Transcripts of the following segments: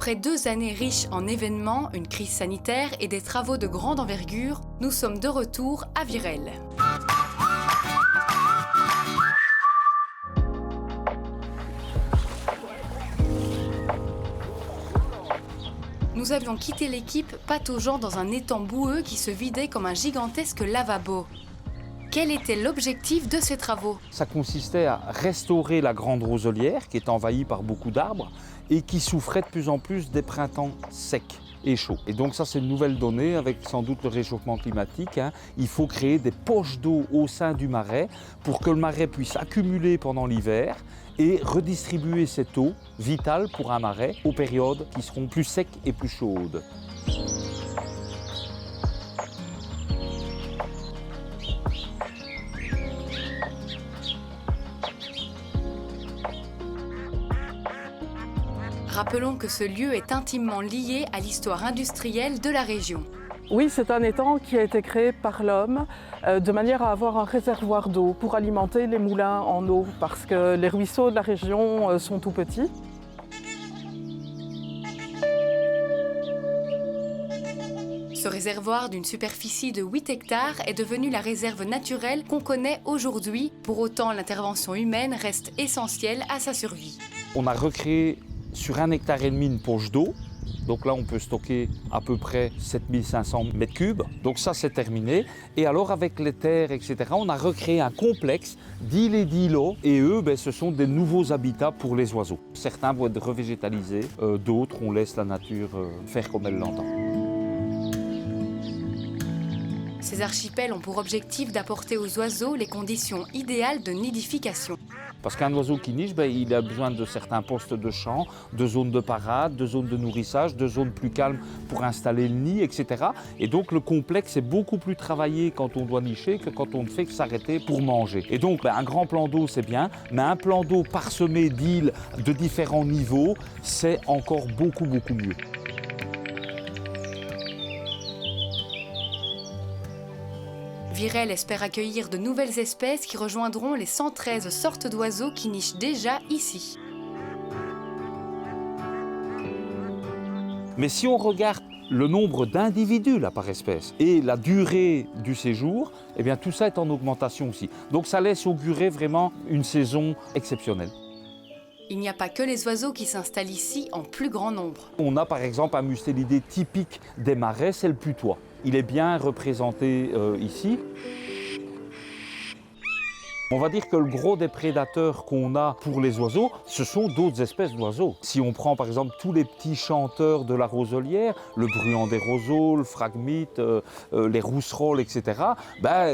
Après 2 années riches en événements, une crise sanitaire et des travaux de grande envergure, nous sommes de retour à Virel. Nous avions quitté l'équipe pataugeant dans un étang boueux qui se vidait comme un gigantesque lavabo. Quel était l'objectif de ces travaux? Ça consistait à restaurer la grande roselière qui est envahie par beaucoup d'arbres et qui souffrait de plus en plus des printemps secs et chauds. Et donc ça c'est une nouvelle donnée avec sans doute le réchauffement climatique. Il faut créer des poches d'eau au sein du marais pour que le marais puisse accumuler pendant l'hiver et redistribuer cette eau vitale pour un marais aux périodes qui seront plus secs et plus chaudes. Rappelons que ce lieu est intimement lié à l'histoire industrielle de la région. Oui, c'est un étang qui a été créé par l'homme de manière à avoir un réservoir d'eau pour alimenter les moulins en eau parce que les ruisseaux de la région sont tout petits. Ce réservoir d'une superficie de 8 hectares est devenu la réserve naturelle qu'on connaît aujourd'hui. Pour autant, l'intervention humaine reste essentielle à sa survie. On a recréé sur 1,5 hectare une poche d'eau. Donc là, on peut stocker à peu près 7500 mètres cubes. Donc ça, c'est terminé. Et alors, avec les terres, etc., on a recréé un complexe d'îles et d'îlots. Et eux, ce sont des nouveaux habitats pour les oiseaux. Certains vont être revégétalisés, d'autres, on laisse la nature faire comme elle l'entend. Ces archipels ont pour objectif d'apporter aux oiseaux les conditions idéales de nidification. Parce qu'un oiseau qui niche, il a besoin de certains postes de chant, de zones de parade, de zones de nourrissage, de zones plus calmes pour installer le nid, etc. Et donc le complexe est beaucoup plus travaillé quand on doit nicher que quand on ne fait que s'arrêter pour manger. Et donc un grand plan d'eau c'est bien, mais un plan d'eau parsemé d'îles de différents niveaux, c'est encore beaucoup mieux. Virel espère accueillir de nouvelles espèces qui rejoindront les 113 sortes d'oiseaux qui nichent déjà ici. Mais si on regarde le nombre d'individus là, par espèce et la durée du séjour, eh bien, tout ça est en augmentation aussi. Donc ça laisse augurer vraiment une saison exceptionnelle. Il n'y a pas que les oiseaux qui s'installent ici en plus grand nombre. On a par exemple un mustélidé typique des marais, c'est le putois. Il est bien représenté ici. On va dire que le gros des prédateurs qu'on a pour les oiseaux, ce sont d'autres espèces d'oiseaux. Si on prend par exemple tous les petits chanteurs de la roselière, le bruant des roseaux, le phragmite, les rousserolles, etc.,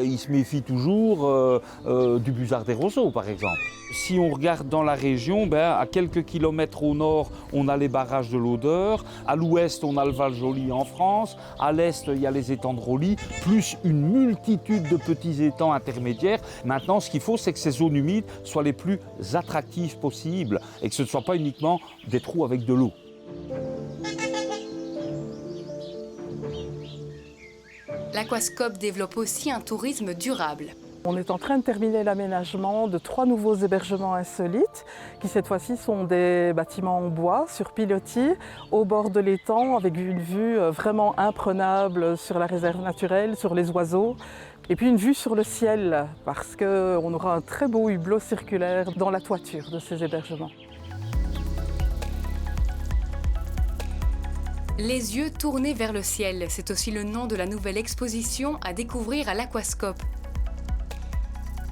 ils se méfient toujours du busard des roseaux par exemple. Si on regarde dans la région, à quelques kilomètres au nord, on a les barrages de l'Odeur. À l'ouest, on a le Val-Joli en France. À l'est, il y a les étangs de Roli, plus une multitude de petits étangs intermédiaires. Maintenant, ce qu'il faut, c'est que ces zones humides soient les plus attractives possibles et que ce ne soit pas uniquement des trous avec de l'eau. L'Aquascope développe aussi un tourisme durable. On est en train de terminer l'aménagement de 3 nouveaux hébergements insolites qui cette fois-ci sont des bâtiments en bois sur pilotis au bord de l'étang avec une vue vraiment imprenable sur la réserve naturelle, sur les oiseaux et puis une vue sur le ciel parce qu'on aura un très beau hublot circulaire dans la toiture de ces hébergements. Les yeux tournés vers le ciel, c'est aussi le nom de la nouvelle exposition à découvrir à l'Aquascope.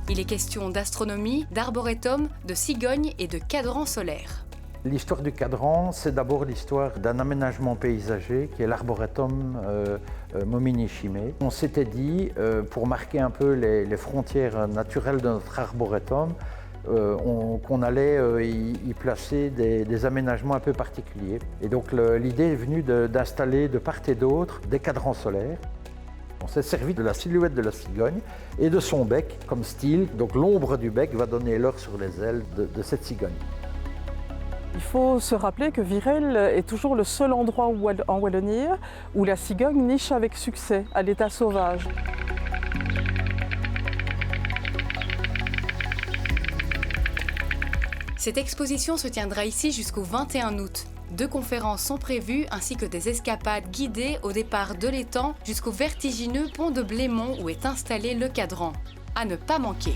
Il est question d'astronomie, d'arboretum, de cigognes et de cadrans solaires. L'histoire du cadran, c'est d'abord l'histoire d'un aménagement paysager qui est l'arboretum Momini-Chimay. On s'était dit, pour marquer un peu les frontières naturelles de notre arboretum, qu'on allait y placer des aménagements un peu particuliers. Et donc l'idée est venue d'installer de part et d'autre des cadrans solaires. On s'est servi de la silhouette de la cigogne et de son bec comme style. Donc l'ombre du bec va donner l'heure sur les ailes de cette cigogne. Il faut se rappeler que Virel est toujours le seul endroit en Wallonie où la cigogne niche avec succès, à l'état sauvage. Cette exposition se tiendra ici jusqu'au 21 août. 2 conférences sont prévues ainsi que des escapades guidées au départ de l'étang jusqu'au vertigineux pont de Blémont où est installé le cadran. À ne pas manquer.